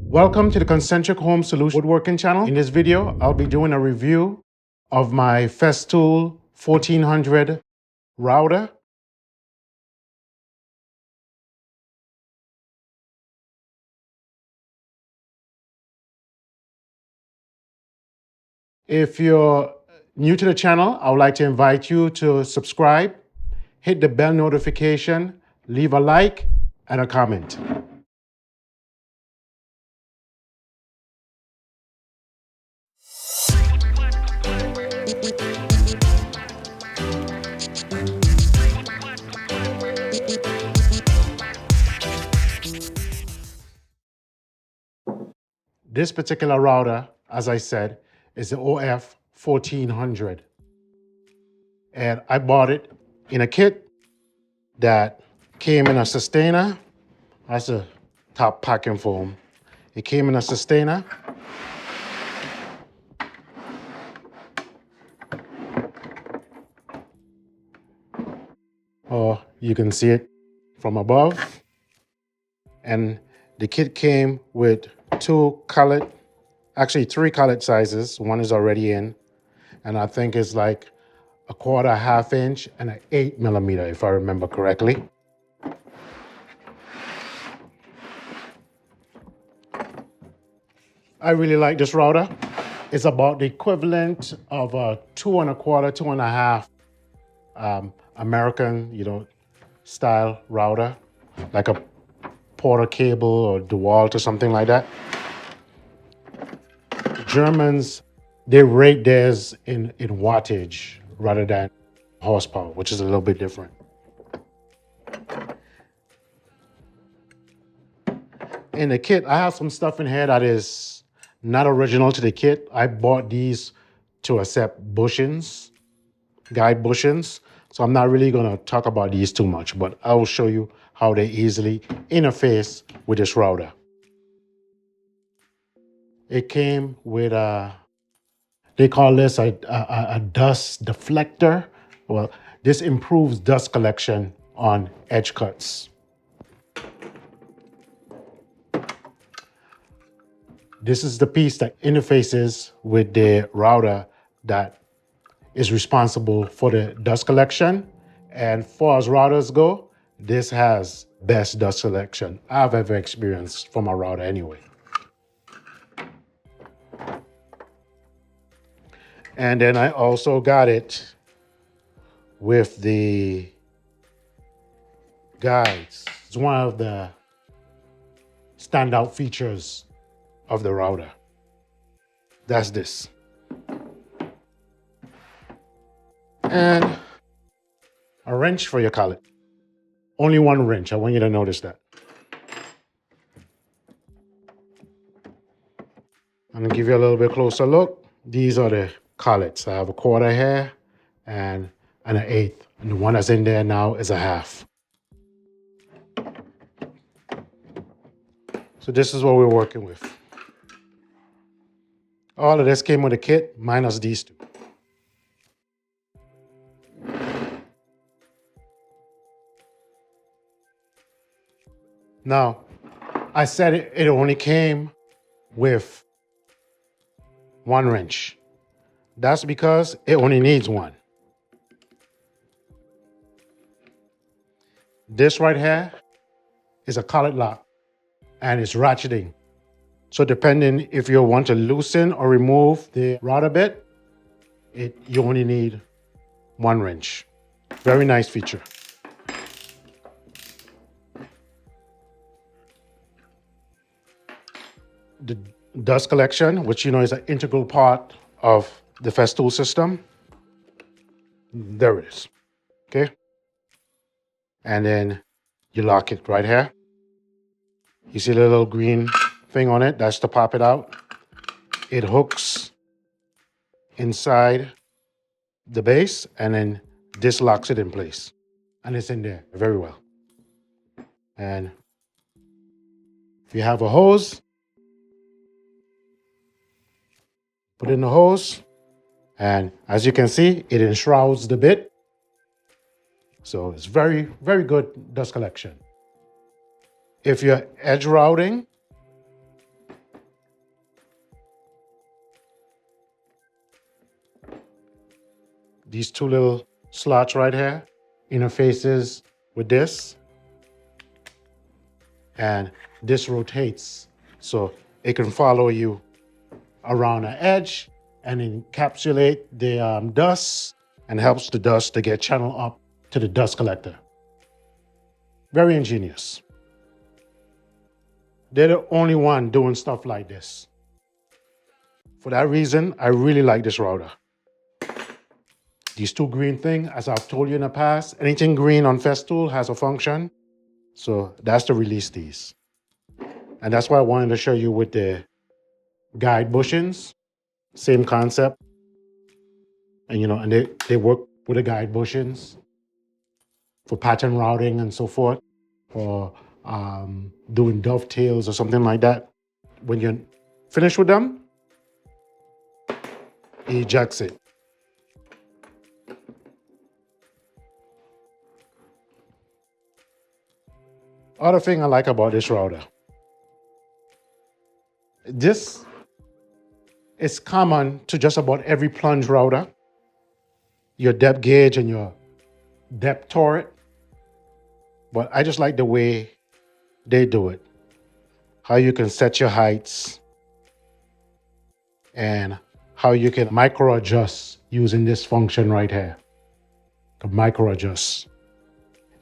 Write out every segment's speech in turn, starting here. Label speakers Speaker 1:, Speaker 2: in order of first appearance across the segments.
Speaker 1: Welcome to the Concentric Home Solution Woodworking channel. In this video, I'll be doing a review of my Festool 1400 router. If you're new to the channel, I would like to invite you to subscribe, hit the bell notification, leave a like and a comment. This particular router, as I said, is the OF1400. And I bought it in a kit that came in a sustainer. That's a top packing foam. It came in a sustainer. Or you can see it from above. And the kit came with three collet sizes. One is already in. And I think it's like a quarter, half inch, and an 8mm, if I remember correctly. I really like this router. It's about the equivalent of a 2 1/4, 2 1/2 American, style router, like a Porter cable or DeWalt or something like that. Germans, they rate theirs in wattage rather than horsepower, which is a little bit different. In the kit, I have some stuff in here that is not original to the kit. I bought these to accept bushings, guide bushings. So I'm not really gonna talk about these too much, but I will show you how they easily interface with this router. It came with they call this a dust deflector. Well, this improves dust collection on edge cuts. This is the piece that interfaces with the router that is responsible for the dust collection. And far as routers go, this has best dust collection I've ever experienced from a router anyway. And then I also got it with the guides. It's one of the standout features of the router. That's this. And a wrench for your collet. Only one wrench, I want you to notice that. I'm gonna give you a little bit closer look. These are the collets. I have a quarter here and an 1/8. And the one that's in there now is a half. So this is what we're working with. All of this came with a kit, minus these two. Now, I said it only came with one wrench. That's because it only needs one. This right here is a collet lock and it's ratcheting. So depending if you want to loosen or remove the router bit, you only need one wrench. Very nice feature. The dust collection, which is an integral part of the Festool system. There it is, okay? And then you lock it right here. You see the little green thing on it? That's to pop it out. It hooks inside the base and then this locks it in place. And it's in there very well. And if you have a hose, put in the hose, and as you can see, it enshrouds the bit. So it's very, very good dust collection. If you're edge routing, these two little slots right here interfaces with this, and this rotates so it can follow you around the edge and encapsulate the dust and helps the dust to get channeled up to the dust collector. Very ingenious. They're the only one doing stuff like this. For that reason, I really like this router. These two green things, as I've told you in the past, anything green on Festool has a function. So that's to release these. And that's why I wanted to show you with the guide bushings. Same concept. And and they work with the guide bushings for pattern routing and so forth, or doing dovetails or something like that. When you're finished with them, he ejects it. Other thing I like about this router, this is common to just about every plunge router. Your depth gauge and your depth torque. But I just like the way they do it. How you can set your heights and how you can micro adjust using this function right here. The micro adjust.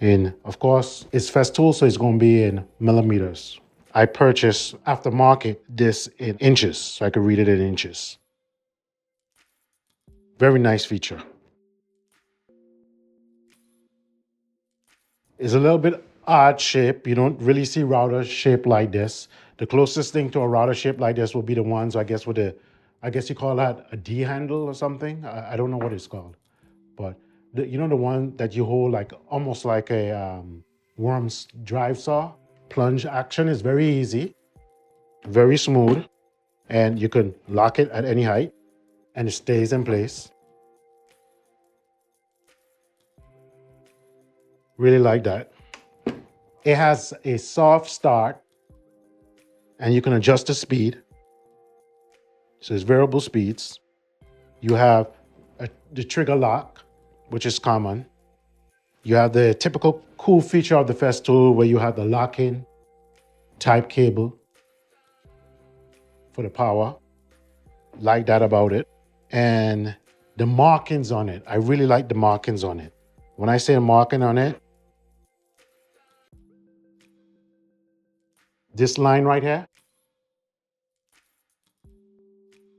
Speaker 1: And of course, it's Festool, so it's going to be in millimeters. I purchased aftermarket this in inches, so I could read it in inches. Very nice feature. It's a little bit odd shape. You don't really see routers shaped like this. The closest thing to a router shape like this will be the ones, I guess, with I guess you call that a D handle or something. I don't know what it's called. But the one that you hold like almost like a worm's drive saw. Plunge action is very easy, very smooth, and you can lock it at any height and it stays in place. Really like that. It has a soft start and you can adjust the speed. So it's variable speeds. You have the trigger lock, which is common. You have the typical cool feature of the Festool where you have the lock-in type cable for the power. Like that about it. And the markings on it, I really like the markings on it. When I say a marking on it, this line right here,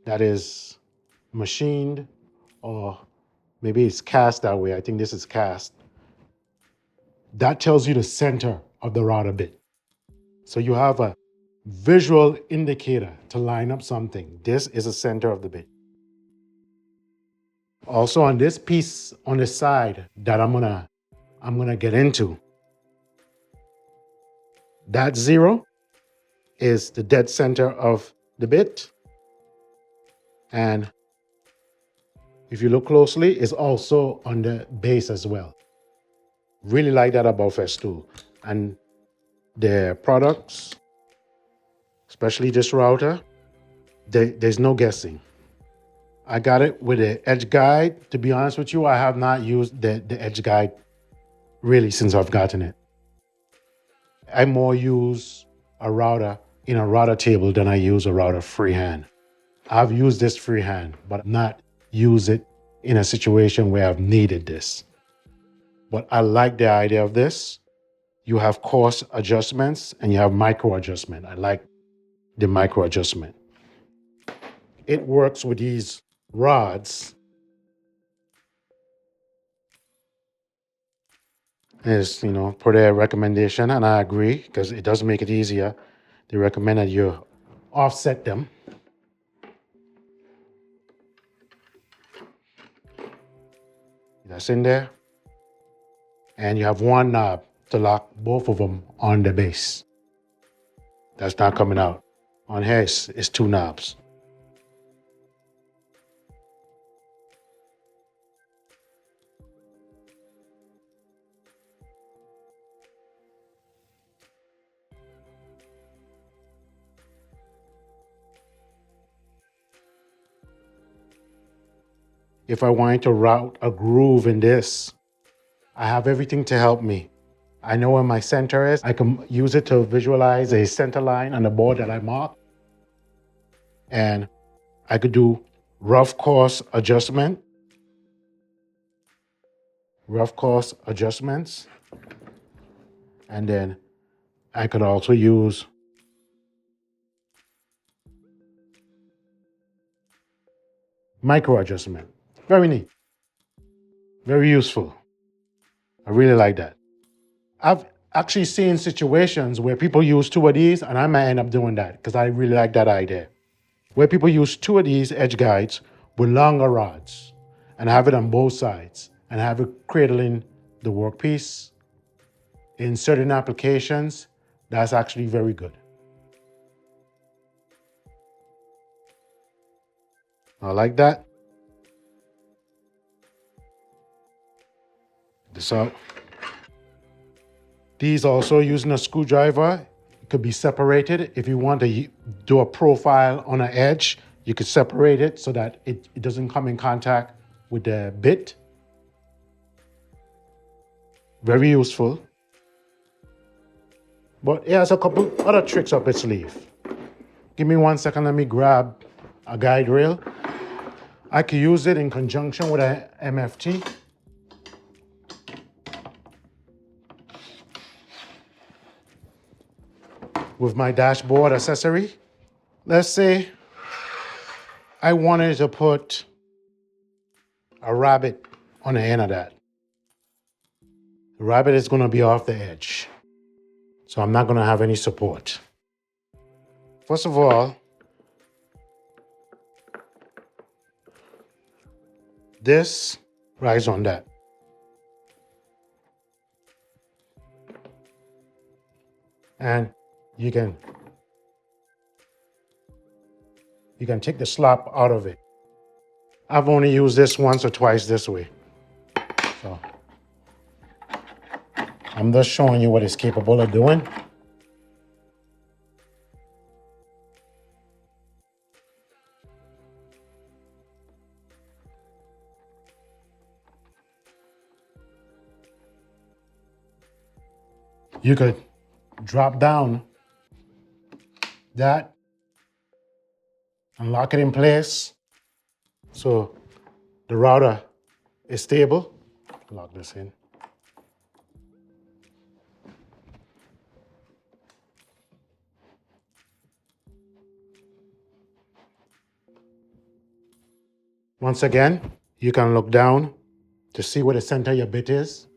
Speaker 1: that is machined, or maybe it's cast that way. I think this is cast. That tells you the center of the router bit. So you have a visual indicator to line up something. This is the center of the bit. Also on this piece on the side that I'm gonna get into, that 0 is the dead center of the bit. And if you look closely, it's also on the base as well. Really like that about Festool. And their products, especially this router, there's no guessing. I got it with an edge guide. To be honest with you, I have not used the edge guide really since I've gotten it. I more use a router in a router table than I use a router freehand. I've used this freehand, but not use it in a situation where I've needed this. But I like the idea of this. You have coarse adjustments and you have micro adjustment. I like the micro adjustment. It works with these rods. Is, per their recommendation, and I agree because it does make it easier. They recommend that you offset them. That's in there. And you have one knob to lock both of them on the base. That's not coming out. On here, it's two knobs. if I wanted to route a groove in this, I have everything to help me. I know where my center is. I can use it to visualize a center line on the board that I mark. And I could do rough course adjustment, rough course adjustments. And then I could also use micro adjustment. Very neat, very useful. I really like that. I've actually seen situations where people use two of these, and I might end up doing that because I really like that idea. Where people use two of these edge guides with longer rods and have it on both sides and have it cradling the workpiece. In certain applications, that's actually very good. I like that. This out. These also using a screwdriver. It could be separated. If you want to do a profile on an edge, you could separate it so that it doesn't come in contact with the bit. Very useful. But it has a couple other tricks up its sleeve. Give me 1 second, let me grab a guide rail. I could use it in conjunction with an MFT. With my dashboard accessory. Let's say I wanted to put a rabbit on the end of that. The rabbit is going to be off the edge. So I'm not going to have any support. First of all, this rides on that. And you can take the slop out of it. I've only used this once or twice this way. So I'm just showing you what it's capable of doing. You could drop down that and lock it in place so the router is stable. Lock this in. Once again, you can look down to see where the center of your bit is.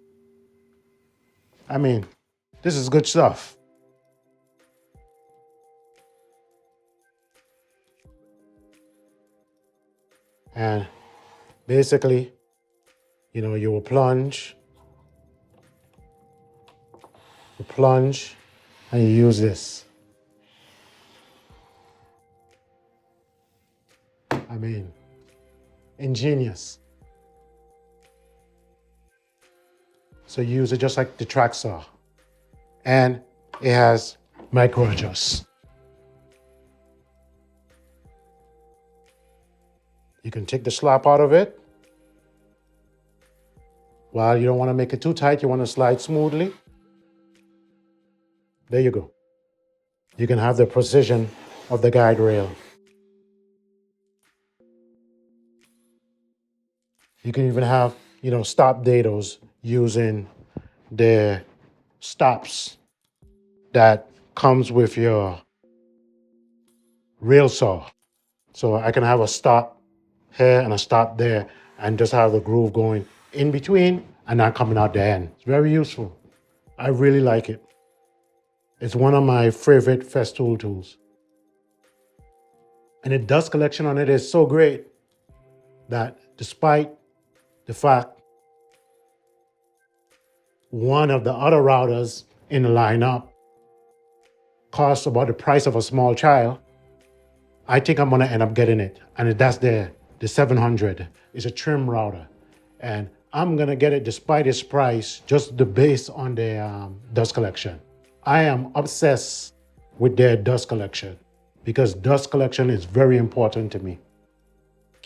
Speaker 1: I mean, this is good stuff. And basically, you will plunge, and you use this. I mean, ingenious. So you use it just like the track saw. And it has micro adjust. You can take the slop out of it. While you don't want to make it too tight, you want to slide smoothly. There you go. You can have the precision of the guide rail. You can even have, stop dados using the stops that comes with your rail saw. So I can have a stop here and a stop there and just have the groove going in between and not coming out the end. It's very useful. I really like it. It's one of my favorite Festool tools. And the dust collection on it is so great that despite the fact one of the other routers in the lineup costs about the price of a small child, I think I'm going to end up getting it. And that's the 700. It's a trim router. And I'm going to get it despite its price, just based on the dust collection. I am obsessed with their dust collection because dust collection is very important to me.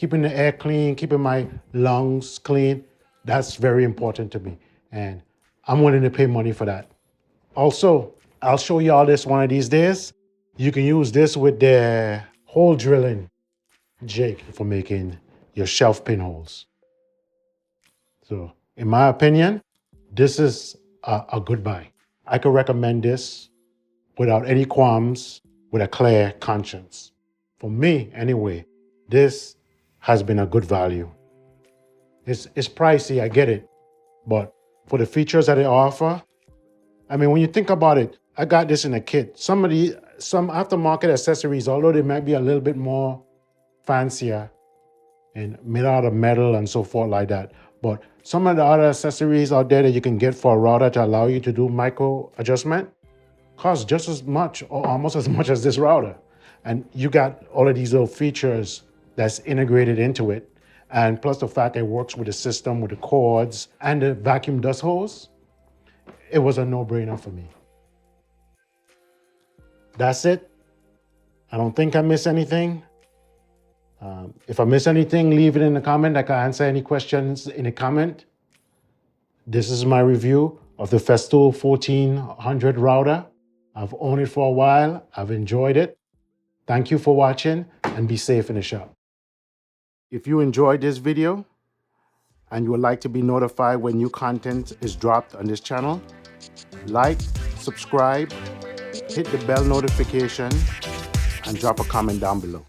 Speaker 1: keeping the air clean, keeping my lungs clean, that's very important to me. And I'm willing to pay money for that. Also, I'll show you all this one of these days. You can use this with the hole drilling jig for making your shelf pinholes. So in my opinion, this is a good buy. I could recommend this without any qualms, with a clear conscience. For me, anyway, this has been a good value. It's pricey, I get it, but for the features that it offer, I mean, when you think about it, I got this in a kit. Some aftermarket accessories, although they might be a little bit more fancier and made out of metal and so forth like that, but some of the other accessories out there that you can get for a router to allow you to do micro adjustment cost just as much or almost as much as this router. And you got all of these little features that's integrated into it. And plus the fact it works with the system, with the cords and the vacuum dust hose, it was a no-brainer for me. That's it. I don't think I missed anything. If I miss anything, leave it in the comment. I can answer any questions in the comment. This is my review of the Festool 1400 router. I've owned it for a while. I've enjoyed it. Thank you for watching and be safe in the shop. If you enjoyed this video and you would like to be notified when new content is dropped on this channel, like, subscribe, hit the bell notification, and drop a comment down below.